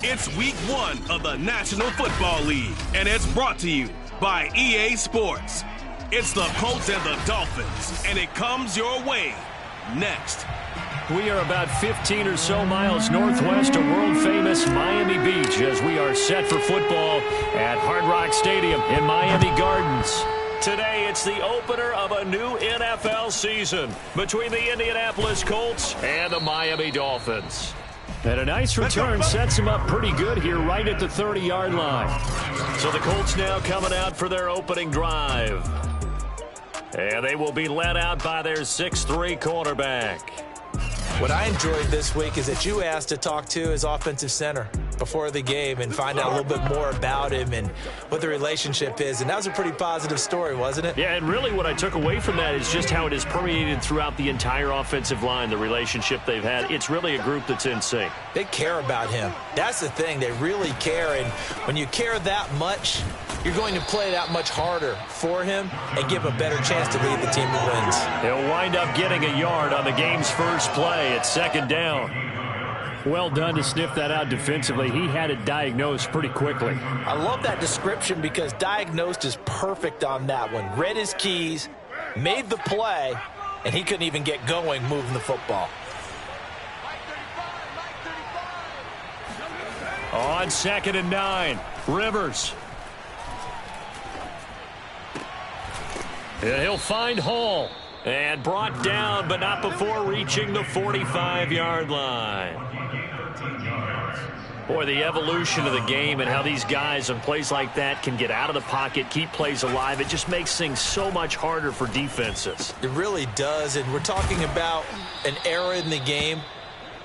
It's week 1 of the National Football League, and it's brought to you by EA Sports. It's the Colts and the Dolphins, and it comes your way next. We are about 15 or so miles northwest of world-famous Miami Beach as we are set for football at Hard Rock Stadium in Miami Gardens. Today, it's the opener of a new NFL season between the Indianapolis Colts and the Miami Dolphins. And a nice return sets them up pretty good here right at the 30-yard line. So the Colts now coming out for their opening drive. And they will be led out by their 6'3" quarterback. What I enjoyed this week is that you asked to talk to his offensive center before the game and find out a little bit more about him and what the relationship is. And that was a pretty positive story, wasn't it? Yeah, and really what I took away from that is just how it is permeated throughout the entire offensive line, the relationship they've had. It's really a group that's in sync. They care about him. That's the thing. They really care. And when you care that much, you're going to play that much harder for him and give him a better chance to lead the team to wins. He'll wind up getting a yard on the game's first play. It's second down. Well done to sniff that out defensively. He had it diagnosed pretty quickly. I love that description because diagnosed is perfect on that one. Read his keys, made the play, and he couldn't even get going moving the football. On 2nd and 9, Rivers. He'll find Hall. And brought down, but not before reaching the 45-yard line. Boy, the evolution of the game and how these guys on plays like that can get out of the pocket, keep plays alive, it just makes things so much harder for defenses. It really does, and we're talking about an era in the game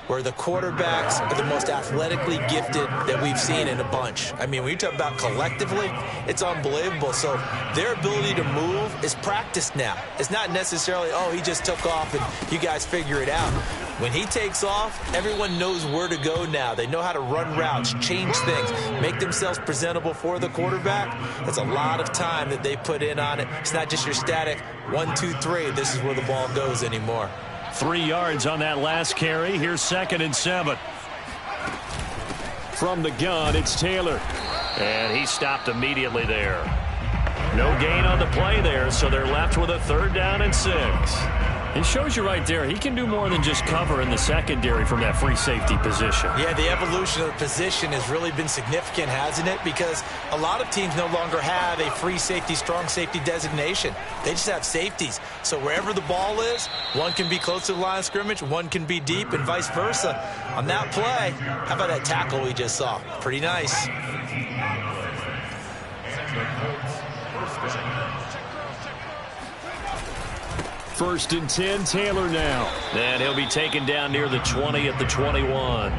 where the quarterbacks are the most athletically gifted that we've seen in a bunch. I mean, when you talk about collectively, it's unbelievable. So their ability to move is practiced now. It's not necessarily, oh, he just took off and you guys figure it out. When he takes off, everyone knows where to go now. They know how to run routes, change things, make themselves presentable for the quarterback. That's a lot of time that they put in on it. It's not just your static 1, 2, 3, this is where the ball goes anymore. 3 yards on that last carry. Here's 2nd and 7. From the gun, it's Taylor. And he stopped immediately there. No gain on the play there, so they're left with a 3rd down and 6. It shows you right there, he can do more than just cover in the secondary from that free safety position. Yeah, the evolution of the position has really been significant, hasn't it? Because a lot of teams no longer have a free safety, strong safety designation. They just have safeties. So wherever the ball is, one can be close to the line of scrimmage, one can be deep, and vice versa. On that play, how about that tackle we just saw? Pretty nice. First and 10, Taylor now. And he'll be taken down near the 20 at the 21.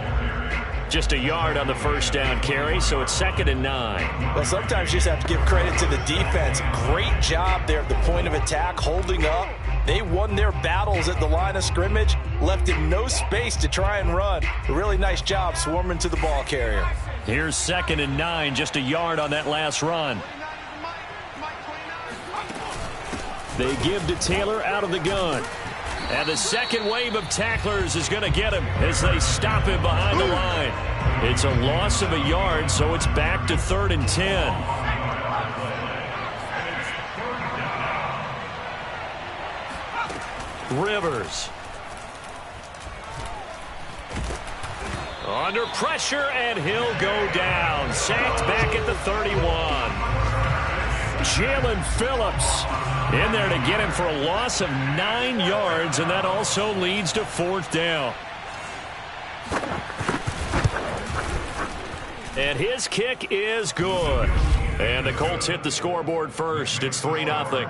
Just a yard on the first down carry, so it's 2nd and 9. Well, sometimes you just have to give credit to the defense. Great job there at the point of attack, holding up. They won their battles at the line of scrimmage, left him no space to try and run. A really nice job swarming to the ball carrier. Here's 2nd and 9, just a yard on that last run. They give to Taylor out of the gun. And the second wave of tacklers is going to get him as they stop him behind the line. It's a loss of a yard, so it's back to 3rd and 10. Rivers. Under pressure, and he'll go down. Sacked back at the 31. Jalen Phillips in there to get him for a loss of 9 yards, and that also leads to 4th down. And his kick is good. And the Colts hit the scoreboard first. It's 3-0.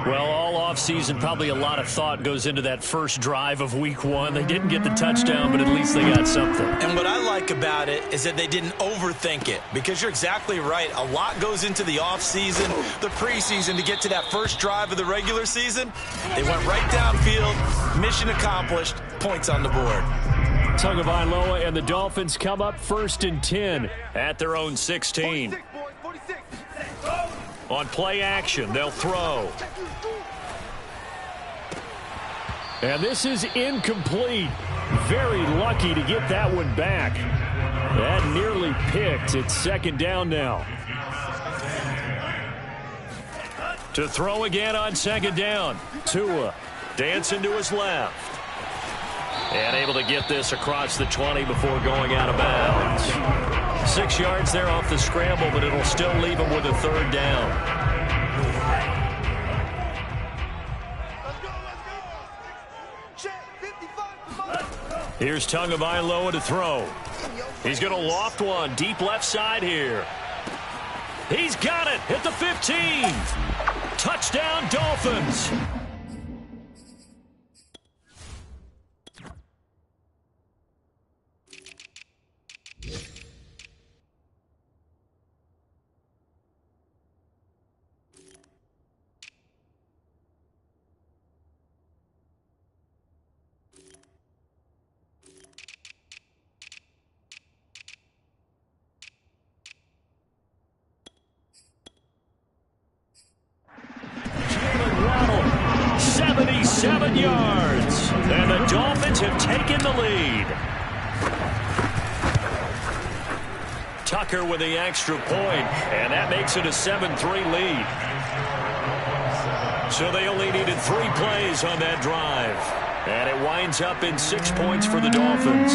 Well, all offseason, probably a lot of thought goes into that first drive of week 1. They didn't get the touchdown, but at least they got something. And what I like about it is that they didn't overthink it, because you're exactly right. A lot goes into the offseason, the preseason to get to that first drive of the regular season. They went right downfield, mission accomplished, points on the board. Tagovailoa and the Dolphins come up 1st and 10 at their own 16. On play action, they'll throw. And this is incomplete. Very lucky to get that one back. That nearly picked. It's second down now. To throw again on second down. Tua dancing to his left. And able to get this across the 20 before going out of bounds. 6 yards there off the scramble, but it'll still leave him with a third down. Here's Tagovailoa to throw. He's going to loft one deep left side here. He's got it at the 15. Touchdown, Dolphins. Jalen Waddle, 77 yards. And the Dolphins have taken the lead. Tucker with the extra point, and that makes it a 7-3 lead. So they only needed 3 plays on that drive. And it winds up in 6 points for the Dolphins.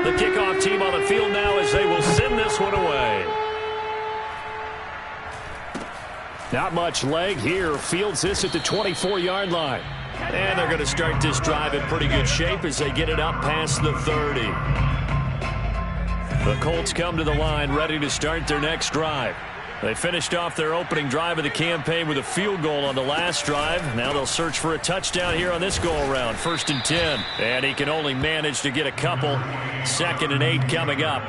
The kickoff team on the field now as they will send this one away. Not much leg here. Fields this at the 24-yard line. And they're going to start this drive in pretty good shape as they get it up past the 30. The Colts come to the line ready to start their next drive. They finished off their opening drive of the campaign with a field goal on the last drive. Now they'll search for a touchdown here on this go-around. 1st and 10. And he can only manage to get a couple. 2nd and 8 coming up.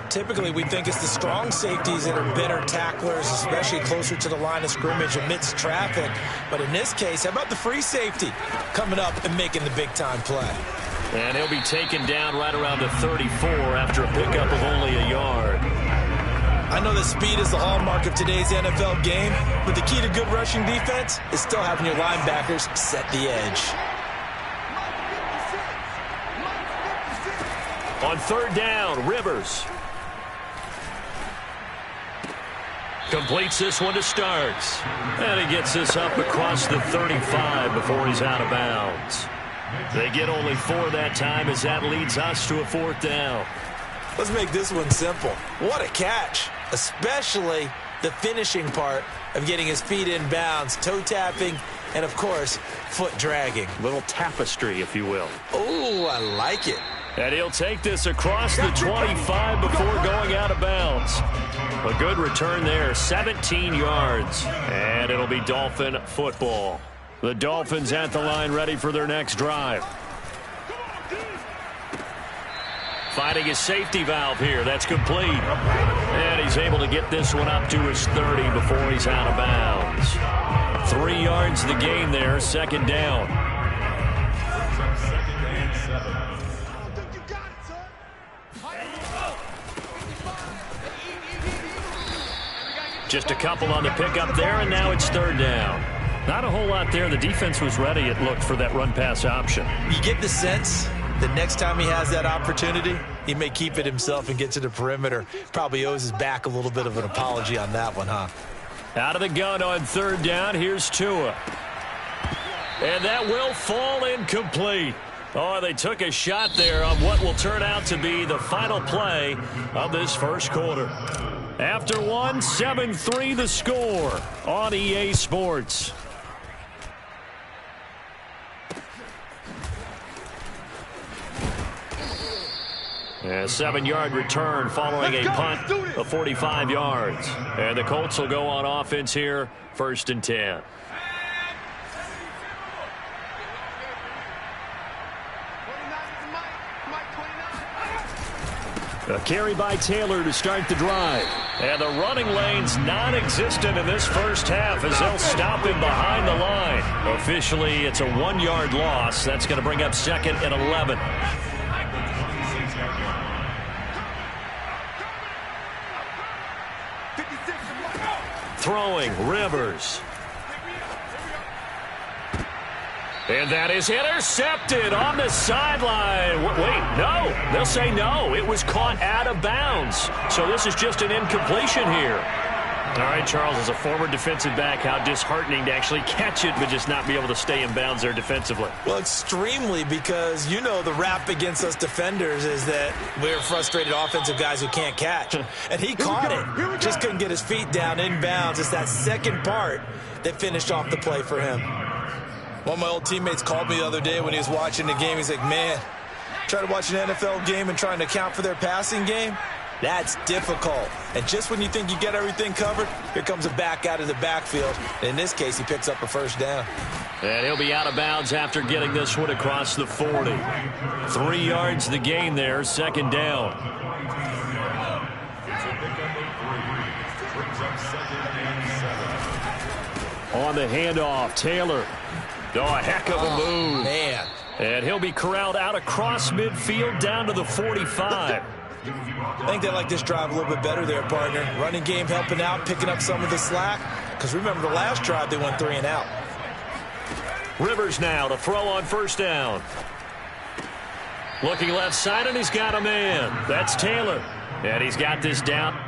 Typically, we think it's the strong safeties that are better tacklers, especially closer to the line of scrimmage amidst traffic. But in this case, how about the free safety coming up and making the big-time play? And he'll be taken down right around the 34 after a pickup of only a yard. I know that speed is the hallmark of today's NFL game, but the key to good rushing defense is still having your linebackers set the edge. On 3rd down, Rivers completes this one to Starks. And he gets this up across the 35 before he's out of bounds. They get only 4 that time as that leads us to a 4th down. Let's make this one simple. What a catch, especially the finishing part of getting his feet in bounds, toe tapping, and of course, foot dragging. Little tapestry, if you will. Oh, I like it. And he'll take this across the 25 before going out of bounds. A good return there, 17 yards. And it'll be Dolphin football. The Dolphins at the line ready for their next drive. Finding his safety valve here. That's complete. And he's able to get this one up to his 30 before he's out of bounds. 3 yards the gain there, 2nd down. Just a couple on the pickup there, and now it's 3rd down. Not a whole lot there. The defense was ready, it looked, for that run-pass option. You get the sense that next time he has that opportunity, he may keep it himself and get to the perimeter. Probably owes his back a little bit of an apology on that one, huh? Out of the gun on 3rd down, here's Tua. And that will fall incomplete. Oh, they took a shot there on what will turn out to be the final play of this first quarter. After one, 7-3 the score on EA Sports. A 7-yard return following a punt of 45 yards. And the Colts will go on offense here, 1st and 10. A carry by Taylor to start the drive. And the running lane's non-existent in this first half as they'll stop him behind the line. Officially, it's a 1-yard loss. That's going to bring up 2nd and 11. Throwing, Rivers. And that is intercepted on the sideline. Wait, no. They'll say no. It was caught out of bounds. So this is just an incompletion here. All right, Charles, as a former defensive back, how disheartening to actually catch it but just not be able to stay in bounds there defensively. Well, extremely, because you know the rap against us defenders is that we're frustrated offensive guys who can't catch. And he caught it. Just couldn't get his feet down in bounds. It's that second part that finished off the play for him. One of my old teammates called me the other day when he was watching the game. He's like, man, trying to watch an NFL game and trying to account for their passing game? That's difficult. And just when you think you get everything covered, here comes a back out of the backfield. And in this case, he picks up a first down. And he'll be out of bounds after getting this one across the 40. 3 yards the gain there, second down. On the handoff, Taylor. Oh, a heck of a move. Man. And he'll be corralled out across midfield down to the 45. I think they like this drive a little bit better there, partner. Running game helping out, picking up some of the slack. Because remember, the last drive, they went 3 and out. Rivers now to throw on first down. Looking left side, and he's got a man. That's Taylor. And he's got this down.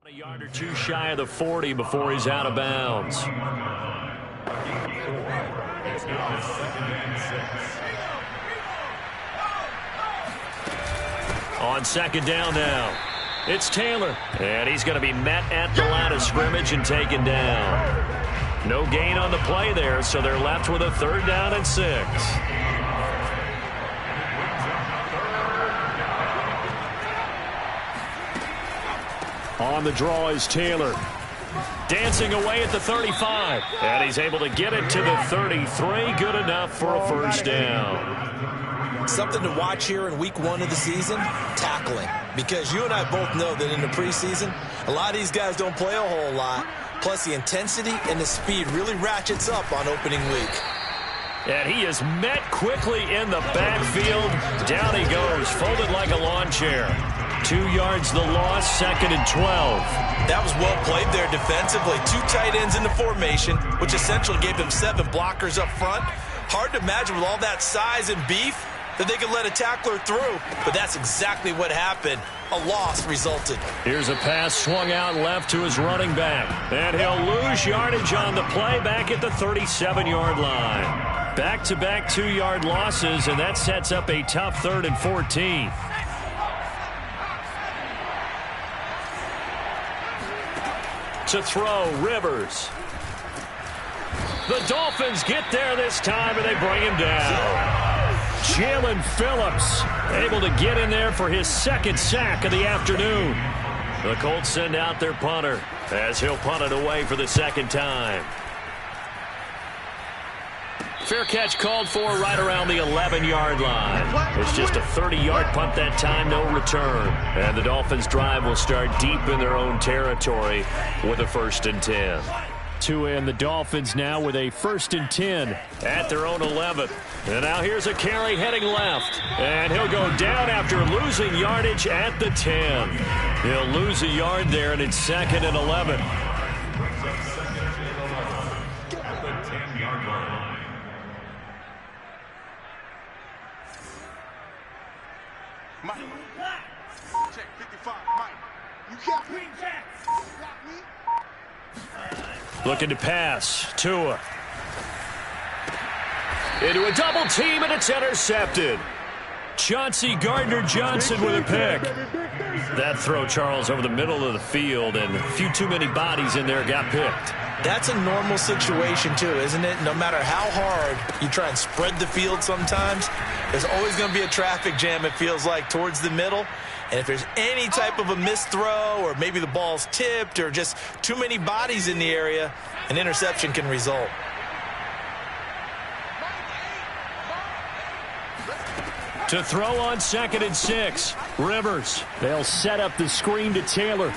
A yard or two shy of the 40 before he's out of bounds. On second down now, it's Taylor. And he's going to be met at the line of scrimmage and taken down. No gain on the play there, so they're left with a 3rd down and 6. On the draw is Taylor. Dancing away at the 35. And he's able to get it to the 33. Good enough for a first down. Something to watch here in week 1 of the season, tackling. Because you and I both know that in the preseason, a lot of these guys don't play a whole lot. Plus, the intensity and the speed really ratchets up on opening week. And he is met quickly in the backfield. Down he goes, folded like a lawn chair. 2 yards the loss, 2nd and 12. That was well played there defensively. 2 tight ends in the formation, which essentially gave them 7 blockers up front. Hard to imagine with all that size and beef that they could let a tackler through. But that's exactly what happened. A loss resulted. Here's a pass swung out left to his running back. And he'll lose yardage on the play back at the 37-yard line. Back-to-back 2-yard losses, and that sets up a tough 3rd and 14. To throw, Rivers. The Dolphins get there this time, and they bring him down. Jalen Phillips able to get in there for his 2nd sack of the afternoon. The Colts send out their punter as he'll punt it away for the 2nd time. Fair catch called for right around the 11-yard line. It's just a 30-yard punt that time, no return. And the Dolphins' drive will start deep in their own territory with a 1st and 10. And the Dolphins now with a 1st and 10 at their own 11. And now here's a carry heading left. And he'll go down after losing yardage at the 10. He'll lose a yard there, and it's 2nd and 11. Mike. Check 55. Mike. You got me. Looking to pass. Tua. Into a double team, and it's intercepted. Chauncey Gardner-Johnson with a pick. That throw, Charles, over the middle of the field, and a few too many bodies in there got picked. That's a normal situation, too, isn't it? No matter how hard you try and spread the field sometimes, there's always going to be a traffic jam, it feels like, towards the middle. And if there's any type of a missed throw or maybe the ball's tipped or just too many bodies in the area, an interception can result. To throw on 2nd and 6, Rivers. They'll set up the screen to Taylor.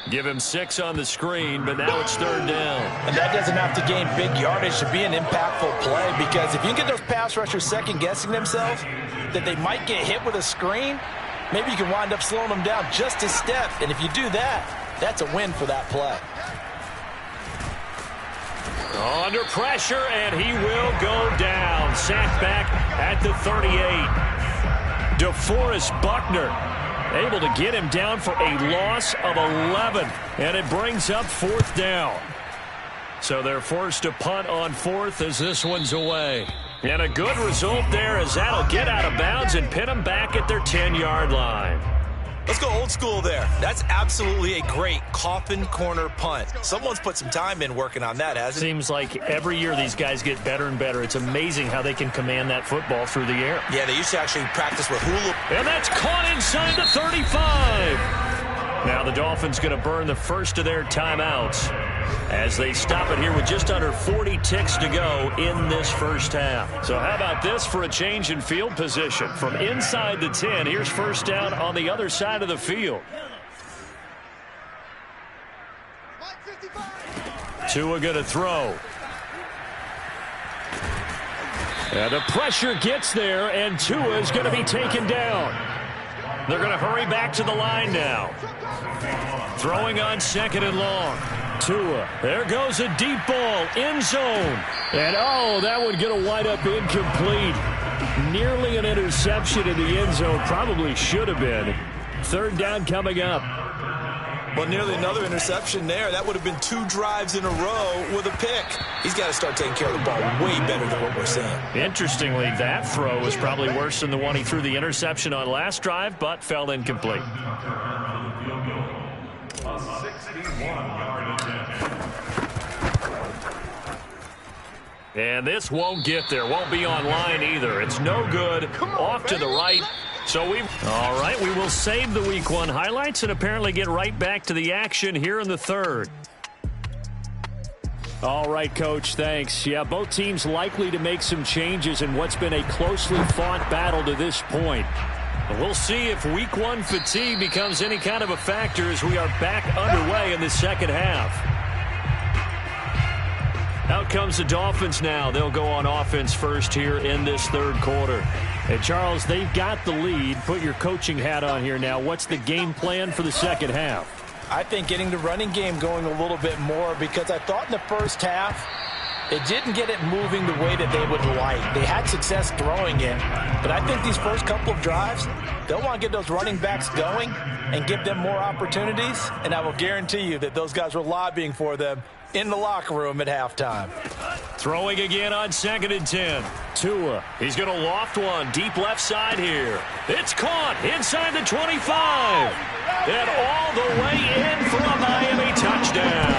Give him 6 on the screen, but now it's 3rd down. And that doesn't have to gain big yardage to be an impactful play, because if you get those pass rushers second-guessing themselves that they might get hit with a screen, maybe you can wind up slowing them down just a step. And if you do that, that's a win for that play. Under pressure, and he will go down. Sacked back at the 38. DeForest Buckner able to get him down for a loss of 11, and it brings up 4th down. So they're forced to punt on 4th as this one's away. And a good result there, as that'll get out of bounds and pin them back at their 10-yard line. Let's go old school there. That's absolutely a great coffin corner punt. Someone's put some time in working on that, hasn't it? Seems like every year these guys get better and better. It's amazing how they can command that football through the air. Yeah, they used to actually practice with hula. And that's caught inside the 35. Now the Dolphins going to burn the first of their timeouts as they stop it here with just under 40 ticks to go in this first half. So how about this for a change in field position? From inside the 10, here's 1st down on the other side of the field. Tua going to throw. And the pressure gets there, and Tua is going to be taken down. They're going to hurry back to the line now. Throwing on 2nd and long. Tua. There goes a deep ball. End zone. And, oh, that would get a wind up incomplete. Nearly an interception in the end zone. Probably should have been. 3rd down coming up. Well, nearly another interception there. That would have been 2 drives in a row with a pick. He's got to start taking care of the ball way better than what we're seeing. Interestingly, that throw was probably worse than the one he threw the interception on last drive, but fell incomplete. And this won't get there. Won't be online either. It's no good. Off to the right. So all right, we will save the Week 1 highlights and apparently get right back to the action here in the 3rd. All right, Coach, thanks. Yeah, both teams likely to make some changes in what's been a closely fought battle to this point. We'll see if Week 1 fatigue becomes any kind of a factor as we are back underway in the second half. Out comes the Dolphins now. They'll go on offense first here in this 3rd quarter. And, Charles, they've got the lead. Put your coaching hat on here now. What's the game plan for the second half? I think getting the running game going a little bit more, because I thought in the first half it didn't get it moving the way that they would like. They had success throwing it, but I think these first couple of drives, they'll want to get those running backs going and give them more opportunities, and I will guarantee you that those guys were lobbying for them in the locker room at halftime. Throwing again on 2nd and 10. Tua, he's going to loft one deep left side here. It's caught inside the 25. And all the way in for a Miami touchdown.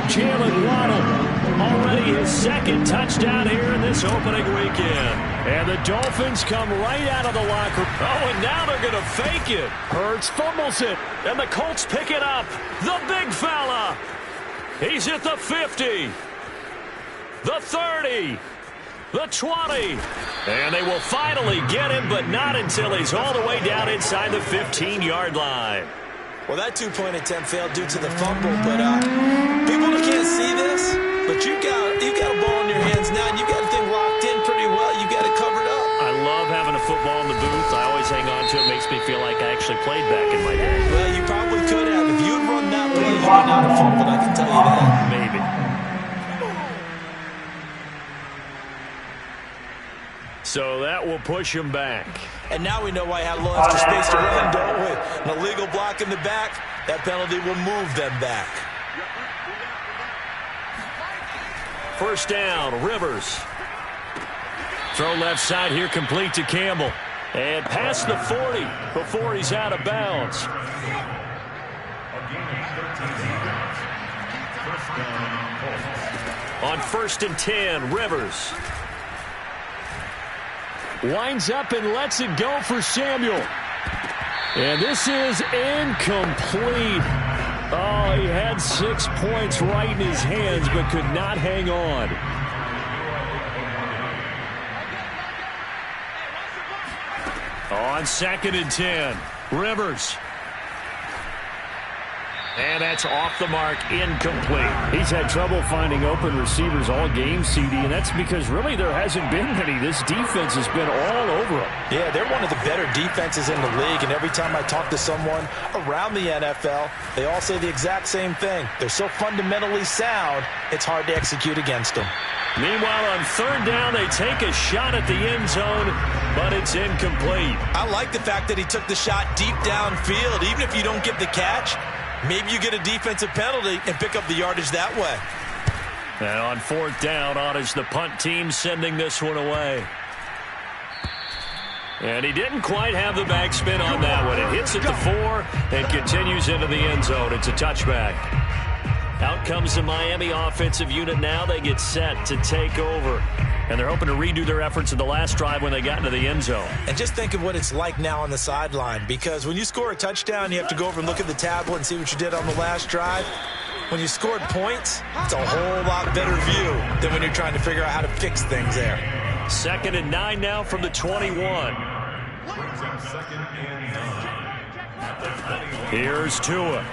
Jalen Waddle, already his 2nd touchdown here in this opening weekend. And the Dolphins come right out of the locker room. Oh, and now they're going to fake it. Hurts fumbles it, and the Colts pick it up. The big fella. He's at the 50, the 30, the 20, and they will finally get him, but not until he's all the way down inside the 15-yard line. Well, that 2-point attempt failed due to the fumble, but people can't see this, but you got a ball in your hands now, and you got the thing locked in pretty well. You got it covered up. I love having a football in the booth. I always hang on to it. Makes me feel like I actually played back in my day. Well, you probably could have. If you had run that play, you would not have fumbled, I can tell you that. Maybe. So that will push him back. And now we know why I had a little extra space to run, don't we? An illegal block in the back, that penalty will move them back. 1st down, Rivers. Throw left side here, complete to Campbell. And past the 40 before he's out of bounds. On 1st and 10, Rivers. Winds up and lets it go for Samuel. And this is incomplete. Oh, he had 6 points right in his hands, but could not hang on. On 2nd and 10, Rivers. And that's off the mark, incomplete. He's had trouble finding open receivers all game, CD, and that's because really there hasn't been many. This defense has been all over them. Yeah, they're one of the better defenses in the league, and every time I talk to someone around the NFL, they all say the exact same thing. They're so fundamentally sound, it's hard to execute against them. Meanwhile, on 3rd down, they take a shot at the end zone, but it's incomplete. I like the fact that he took the shot deep downfield. Even if you don't get the catch, maybe you get a defensive penalty and pick up the yardage that way. And on 4th down, on is the punt team sending this one away. And he didn't quite have the backspin on that one. It hits at the 4 and continues into the end zone. It's a touchback. Out comes the Miami offensive unit now. They get set to take over. And they're hoping to redo their efforts in the last drive when they got into the end zone. And just think of what it's like now on the sideline, because when you score a touchdown, you have to go over and look at the tablet and see what you did on the last drive. When you scored points, it's a whole lot better view than when you're trying to figure out how to fix things there. 2nd and 9 now from the 21. Here's Tua.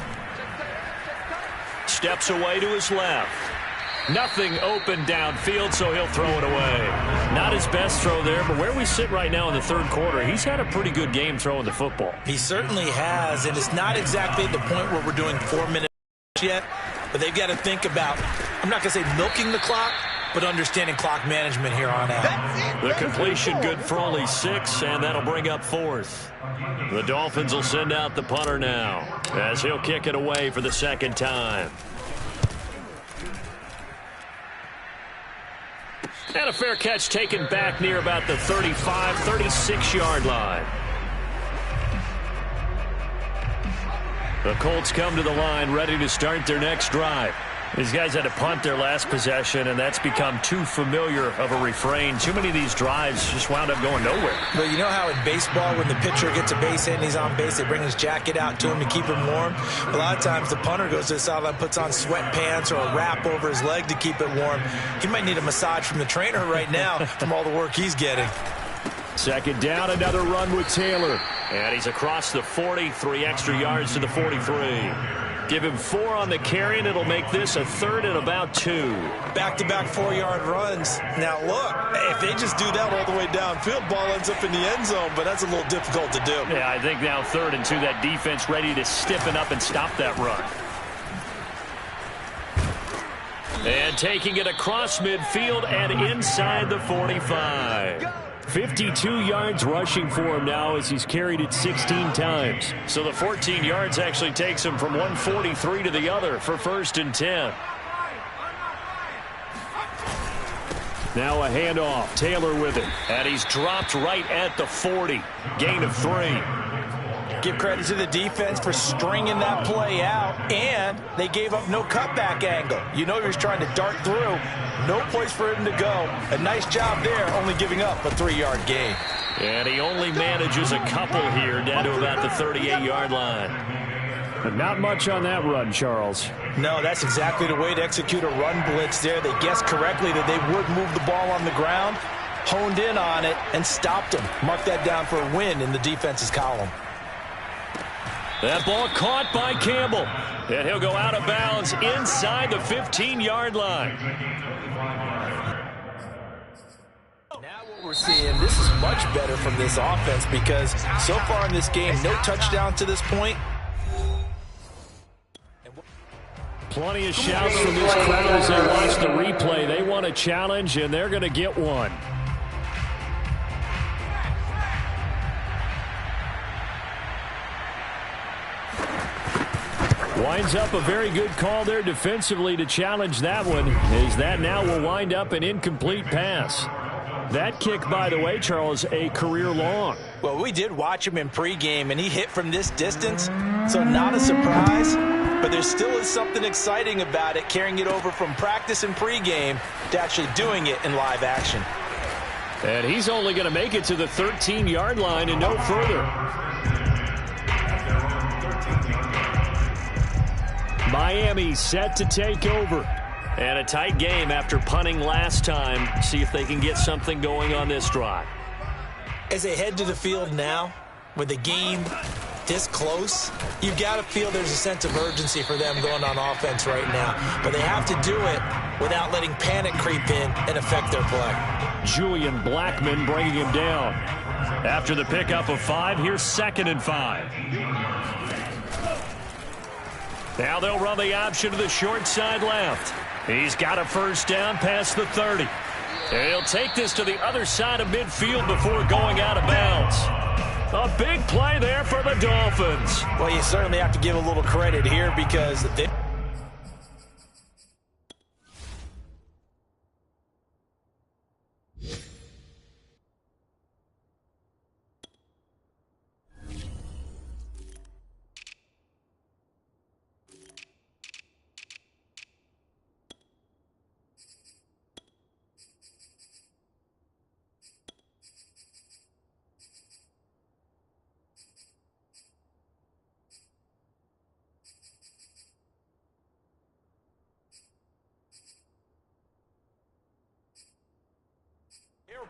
Steps away to his left. Nothing open downfield, so he'll throw it away. Not his best throw there, but where we sit right now in the 3rd quarter, he's had a pretty good game throwing the football. He certainly has, and it's not exactly at the point where we're doing 4 minutes yet, but they've got to think about, I'm not going to say milking the clock, but understanding clock management here on out. The completion good for only 6, and that'll bring up 4th. The Dolphins will send out the punter now, as he'll kick it away for the 2nd time. And a fair catch taken back near about the 35, 36-yard line. The Colts come to the line ready to start their next drive. These guys had to punt their last possession, and that's become too familiar of a refrain. Too many of these drives just wound up going nowhere. But you know how in baseball, when the pitcher gets a base hit and he's on base, they bring his jacket out to him to keep him warm? A lot of times the punter goes to the sideline, puts on sweatpants or a wrap over his leg to keep it warm. He might need a massage from the trainer right now from all the work he's getting. 2nd down, another run with Taylor. And he's across the 40, 3 extra yards to the 43. Give him 4 on the carry, and it'll make this a 3rd and about 2. Back-to-back 4-yard runs. Now, look, if they just do that all the way downfield, ball ends up in the end zone, but that's a little difficult to do. Yeah, I think now 3rd and 2, that defense ready to stiffen up and stop that run. And taking it across midfield and inside the 45. 52 yards rushing for him now as he's carried it 16 times. So the 14 yards actually takes him from 143 to the other for 1st and 10. Now a handoff. Taylor with it. And he's dropped right at the 40. Gain of 3. Give credit to the defense for stringing that play out, and they gave up no cutback angle. You know he was trying to dart through. No place for him to go. A nice job there, only giving up a 3-yard gain. And he only manages a couple here, down to about the 38-yard line. But not much on that run, Charles. No, that's exactly the way to execute a run blitz there. They guessed correctly that they would move the ball on the ground, honed in on it, and stopped him. Mark that down for a win in the defense's column. That ball caught by Campbell. And he'll go out of bounds inside the 15-yard line. Now what we're seeing, this is much better from this offense because so far in this game, no touchdown to this point. Plenty of shouts from this crowd as they watch the replay. They want a challenge, and they're going to get one. Winds up a very good call there defensively to challenge that one, as that now will wind up an incomplete pass. That kick, by the way, Charles, a career long. Well, we did watch him in pregame, and he hit from this distance, so not a surprise. But there still is something exciting about it, carrying it over from practice and pregame to actually doing it in live action. And he's only going to make it to the 13-yard line and no further. Miami set to take over. And a tight game after punting last time. See if they can get something going on this drive. As they head to the field now, with the game this close, you've got to feel there's a sense of urgency for them going on offense right now. But they have to do it without letting panic creep in and affect their play. Julian Blackmon bringing him down. After the pickup of 5, here's 2nd and 5. Now they'll run the option to the short side left. He's got a first down past the 30. And he'll take this to the other side of midfield before going out of bounds. A big play there for the Dolphins. Well, you certainly have to give a little credit here because they...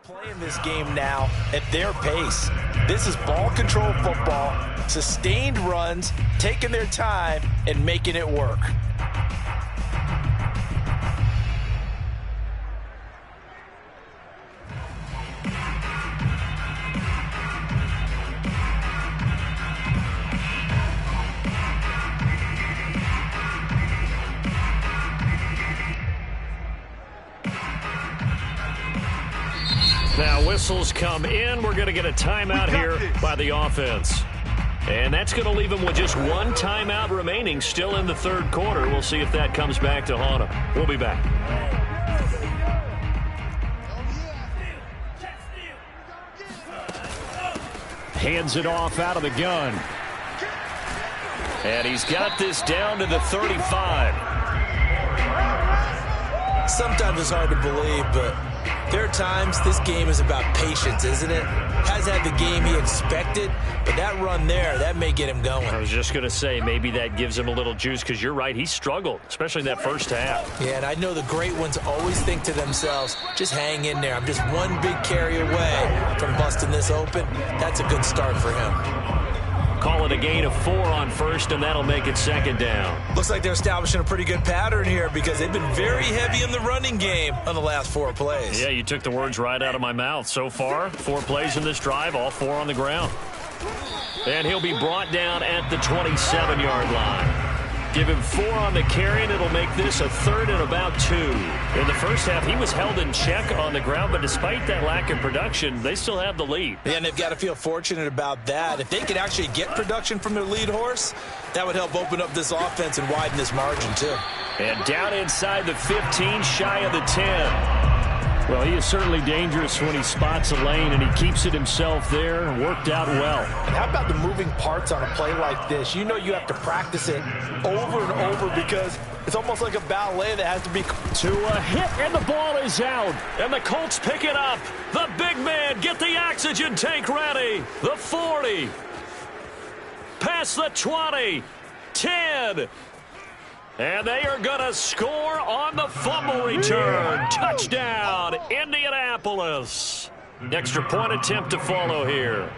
playing this game now at their pace. This is ball control football, sustained runs, taking their time and making it work. Now whistles come in. We're going to get a timeout here by the offense. And that's going to leave them with just one timeout remaining still in the third quarter. We'll see if that comes back to haunt them. We'll be back. Hands it off out of the gun. And he's got this down to the 35. Sometimes it's hard to believe, but there are times this game is about patience, isn't it? Has had the game he expected, but that run there, that may get him going. I was just going to say, maybe that gives him a little juice because you're right, he struggled, especially in that first half. Yeah, and I know the great ones always think to themselves, just hang in there. I'm just one big carry away from busting this open. That's a good start for him. Call it a gain of 4 on first, and that'll make it 2nd down. Looks like they're establishing a pretty good pattern here because they've been very heavy in the running game on the last 4 plays. Yeah, you took the words right out of my mouth. So far, 4 plays in this drive, all 4 on the ground. And he'll be brought down at the 27-yard line. Give him 4 on the carry, and it'll make this a 3rd and about 2. In the first half, he was held in check on the ground, but despite that lack of production, they still have the lead. Yeah, and they've got to feel fortunate about that. If they could actually get production from their lead horse, that would help open up this offense and widen this margin, too. And down inside the 15, shy of the 10. Well, he is certainly dangerous when he spots a lane, and he keeps it himself there. Worked out well. And how about the moving parts on a play like this? You know you have to practice it over and over because it's almost like a ballet that has to be... To a hit, and the ball is out. And the Colts pick it up. The big man, get the oxygen tank ready. The 40. Past the 20. 10. And they are going to score on the fumble return. Touchdown, Indianapolis. Extra point attempt to follow here.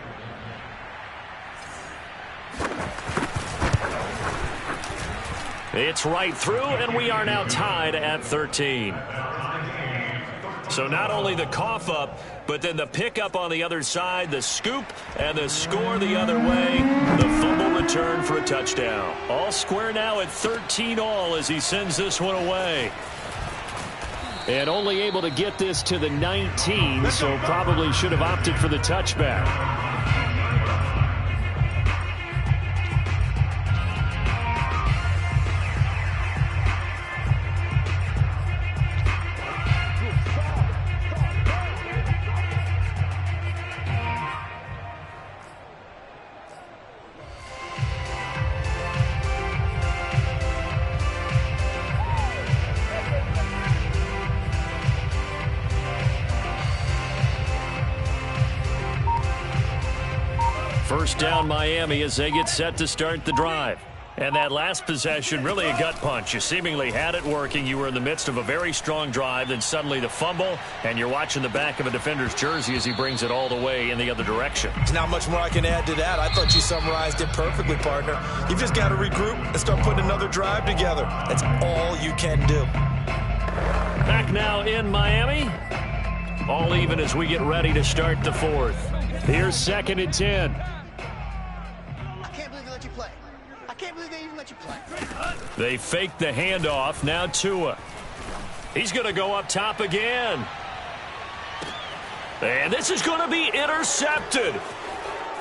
It's right through, and we are now tied at 13. So not only the cough up, but then the pickup on the other side, the scoop, and the score the other way. The fumble return for a touchdown. All square now at 13 all as he sends this one away. And only able to get this to the 19, so probably should have opted for the touchback. First down Miami as they get set to start the drive. And that last possession, really a gut punch. You seemingly had it working. You were in the midst of a very strong drive. Then suddenly the fumble, and you're watching the back of a defender's jersey as he brings it all the way in the other direction. There's not much more I can add to that. I thought you summarized it perfectly, partner. You've just got to regroup and start putting another drive together. That's all you can do. Back now in Miami. All even as we get ready to start the fourth. Here's 2nd and 10. They fake the handoff. Now Tua. He's going to go up top again. And this is going to be intercepted.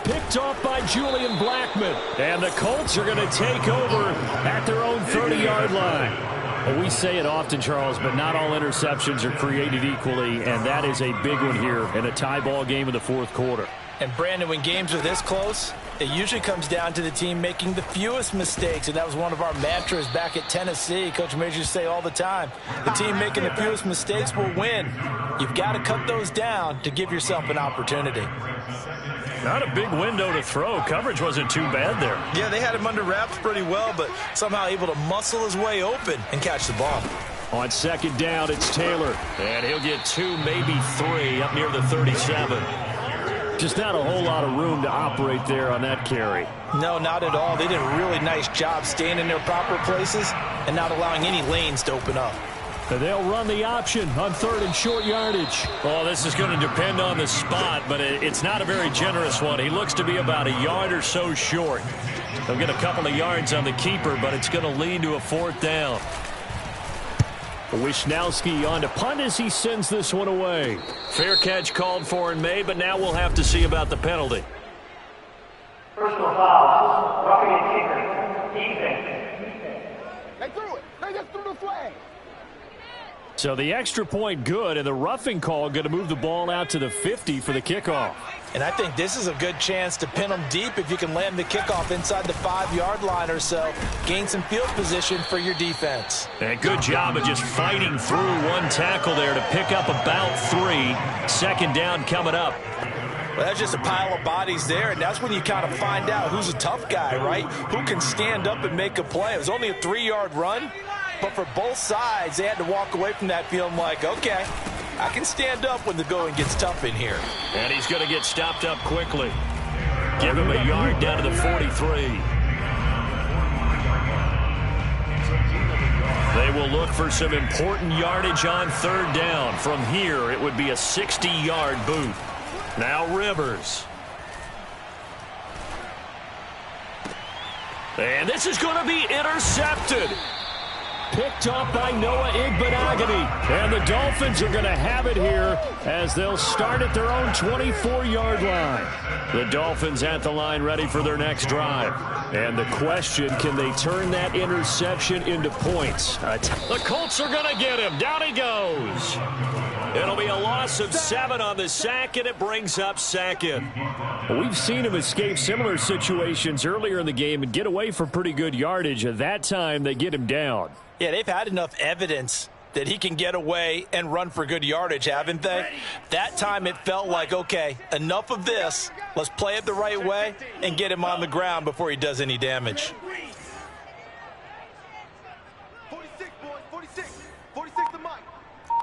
Picked off by Julian Blackmon. And the Colts are going to take over at their own 30-yard line. Well, we say it often, Charles, but not all interceptions are created equally, and that is a big one here in a tie ball game in the fourth quarter. And, Brandon, when games are this close, it usually comes down to the team making the fewest mistakes, and that was one of our mantras back at Tennessee. Coach Majors used to say all the time, the team making the fewest mistakes will win. You've got to cut those down to give yourself an opportunity. Not a big window to throw. Coverage wasn't too bad there. Yeah, they had him under wraps pretty well, but somehow able to muscle his way open and catch the ball. On 2nd down, it's Taylor. And he'll get 2, maybe 3 up near the 37. Just not a whole lot of room to operate there on that carry. No, not at all. They did a really nice job staying in their proper places and not allowing any lanes to open up. They'll run the option on 3rd and short yardage. Oh, this is going to depend on the spot, but it's not a very generous one. He looks to be about a yard or so short. They'll get a couple of yards on the keeper, but it's going to lead to a 4th down. Wisnowski on to punt as he sends this one away. Fair catch called for and made, but now we'll have to see about the penalty. Personal foul, roughing and kicker, defense. They threw it. They just threw the flag. So the extra point good, and the roughing call going to move the ball out to the 50 for the kickoff. And I think this is a good chance to pin them deep if you can land the kickoff inside the 5-yard line or so. Gain some field position for your defense. And good job of just fighting through one tackle there to pick up about 3. 2nd down coming up. Well, that's just a pile of bodies there, and that's when you kind of find out who's a tough guy, right? Who can stand up and make a play. It was only a 3-yard run, but for both sides, they had to walk away from that feeling like, okay, I can stand up when the going gets tough in here. And he's going to get stopped up quickly. Give him a yard down to the 43. They will look for some important yardage on 3rd down. From here, it would be a 60-yard boot. Now Rivers. And this is going to be intercepted. Picked off by Noah Igbenogany. And the Dolphins are going to have it here as they'll start at their own 24-yard line. The Dolphins at the line ready for their next drive. And the question, can they turn that interception into points? The Colts are going to get him. Down he goes. It'll be a loss of 7 on the sack, and it brings up 2nd. We've seen him escape similar situations earlier in the game and get away for pretty good yardage. At that time, they get him down. Yeah, they've had enough evidence that he can get away and run for good yardage, haven't they? That time it felt like, okay, enough of this. Let's play it the right way and get him on the ground before he does any damage. 46, boys. 46. 46 to Mike.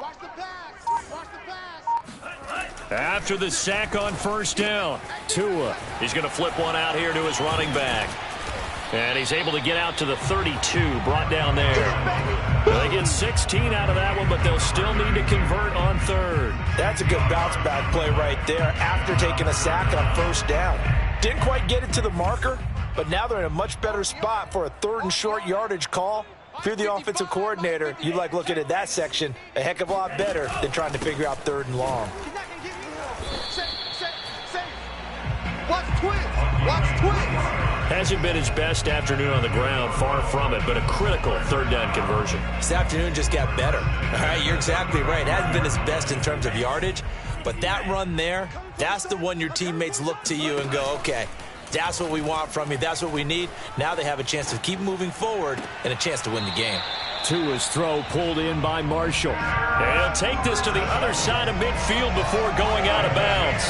Watch the pass. Watch the pass. After the sack on 1st down, Tua. He's going to flip one out here to his running back. And he's able to get out to the 32, brought down there. They get 16 out of that one, but they'll still need to convert on 3rd. That's a good bounce-back play right there after taking a sack on 1st down. Didn't quite get it to the marker, but now they're in a much better spot for a 3rd and short yardage call. If you're the offensive coordinator, you like looking at that section a heck of a lot better than trying to figure out 3rd and long. Watch twins. Watch twins. Hasn't been his best afternoon on the ground, far from it, but a critical 3rd down conversion. This afternoon just got better. All right, you're exactly right. Hasn't been his best in terms of yardage, but that run there, that's the one your teammates look to you and go, okay, that's what we want from you. That's what we need. Now they have a chance to keep moving forward and a chance to win the game. Tua's throw pulled in by Marshall. And he'll take this to the other side of midfield before going out of bounds.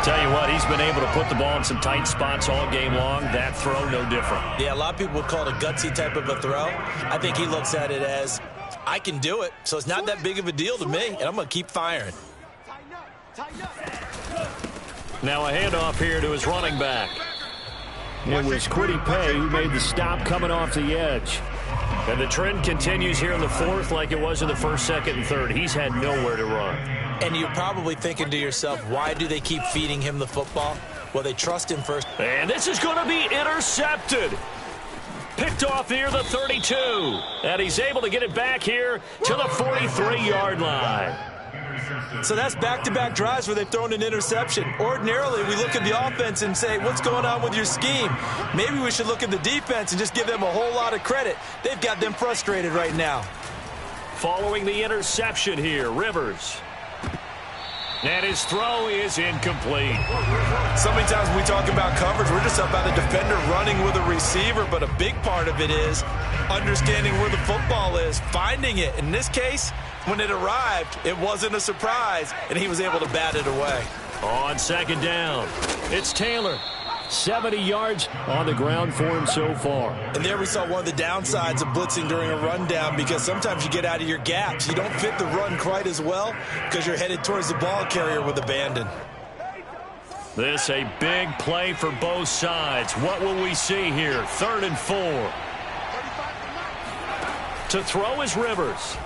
Tell you what, he's been able to put the ball in some tight spots all game long. That throw, no different. Yeah, a lot of people would call it a gutsy type of a throw. I think he looks at it as, I can do it, so it's not that big of a deal to me, and I'm going to keep firing. Now a handoff here to his running back. It was Kwity Paye who made the stop coming off the edge. And the trend continues here in the fourth like it was in the first, second, and third. He's had nowhere to run. And you're probably thinking to yourself, why do they keep feeding him the football? Well, they trust him first. And this is going to be intercepted. Picked off near the 32. And he's able to get it back here to the 43-yard line. So that's back-to-back drives where they've thrown an interception. Ordinarily, we look at the offense and say, what's going on with your scheme? Maybe we should look at the defense and just give them a whole lot of credit. They've got them frustrated right now. Following the interception here, Rivers. And his throw is incomplete. So many times when we talk about coverage, we're just about the defender running with a receiver, but a big part of it is understanding where the football is, finding it. In this case, when it arrived, it wasn't a surprise, and he was able to bat it away. On second down, it's Taylor. 70 yards on the ground for him so far. And there we saw one of the downsides of blitzing during a rundown, because sometimes you get out of your gaps. You don't fit the run quite as well because you're headed towards the ball carrier with abandon. This a big play for both sides. What will we see here? 3rd and 4. To throw is Rivers.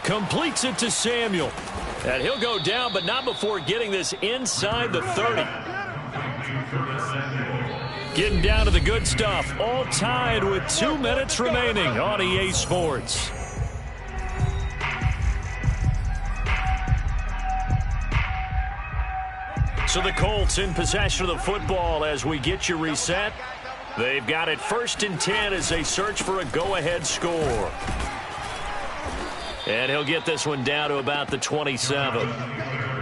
Completes it to Samuel. And he'll go down, but not before getting this inside the 30. Getting down to the good stuff. All tied with 2 minutes remaining on EA Sports. So the Colts in possession of the football as we get you reset. They've got it 1st and 10 as they search for a go-ahead score. And he'll get this one down to about the 27.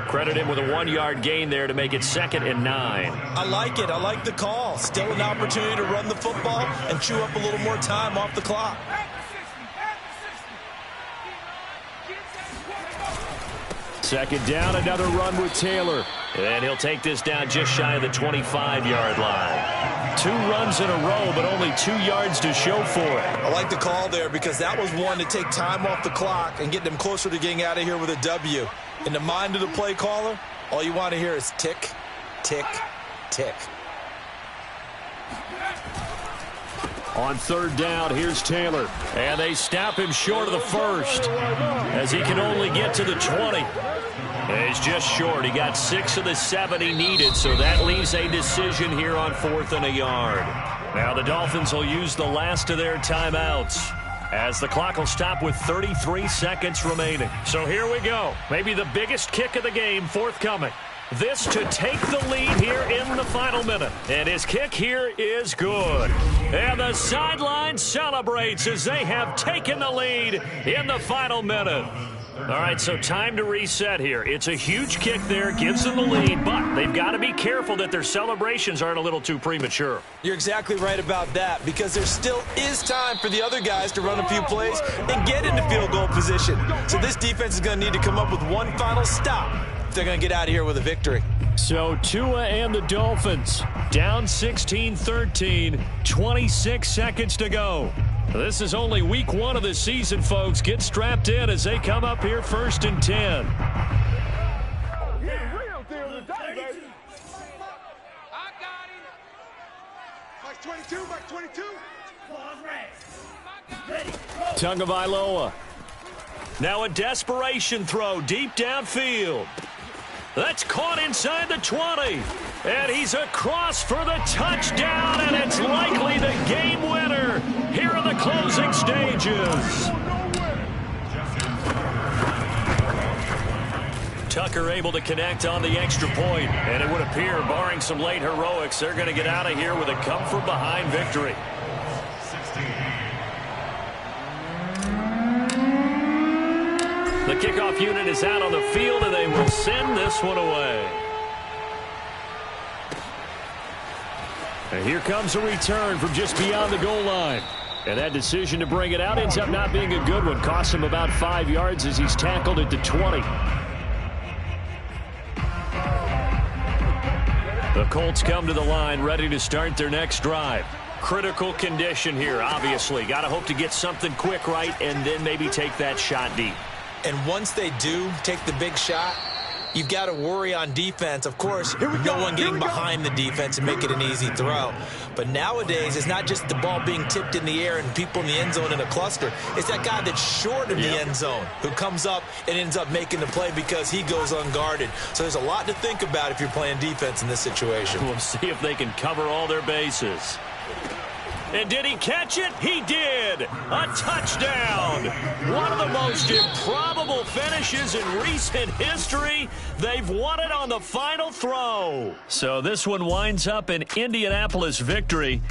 Credit him with a 1-yard gain there to make it 2nd and 9. I like it. I like the call. Still an opportunity to run the football and chew up a little more time off the clock. Second down, another run with Taylor. And he'll take this down just shy of the 25-yard line. 2 runs in a row, but only 2 yards to show for it. I like the call there because that was one to take time off the clock and get them closer to getting out of here with a W. In the mind of the play caller, all you want to hear is tick, tick, tick. On 3rd down, here's Taylor. And they stop him short of the 1st as he can only get to the 20. And he's just short. He got 6 of the 7 he needed, so that leaves a decision here on 4th and a yard. Now the Dolphins will use the last of their timeouts as the clock will stop with 33 seconds remaining. So here we go. Maybe the biggest kick of the game forthcoming. This to take the lead here in the final minute. And his kick here is good. And the sideline celebrates as they have taken the lead in the final minute. All right, so time to reset here. It's a huge kick there, gives them the lead, but they've got to be careful that their celebrations aren't a little too premature. You're exactly right about that, because there still is time for the other guys to run a few plays and get into field goal position. So this defense is going to need to come up with one final stop if they're going to get out of here with a victory. So Tua and the Dolphins down 16-13, 26 seconds to go. This is only week 1 of the season, folks. Get strapped in as they come up here 1st and 10. Mike 22, Mike 22. Tagovailoa. Now a desperation throw deep downfield. That's caught inside the 20. And he's across for the touchdown, and it's likely the game winner here in the closing stages. Tucker able to connect on the extra point, and it would appear, barring some late heroics, they're going to get out of here with a come-from-behind victory. The kickoff unit is out on the field, and they will send this one away. And here comes a return from just beyond the goal line. And that decision to bring it out ends up not being a good one. Costs him about 5 yards as he's tackled at the 20. The Colts come to the line ready to start their next drive. Critical condition here, obviously. Got to hope to get something quick right and then maybe take that shot deep. And once they do take the big shot, you've got to worry on defense. Of course, no one getting behind the defense and make it an easy throw. But nowadays, it's not just the ball being tipped in the air and people in the end zone in a cluster. It's that guy that's short of the end zone who comes up and ends up making the play because he goes unguarded. So there's a lot to think about if you're playing defense in this situation. We'll see if they can cover all their bases. And did he catch it? He did! A touchdown! One of the most improbable finishes in recent history. They've won it on the final throw. So this one winds up an Indianapolis victory.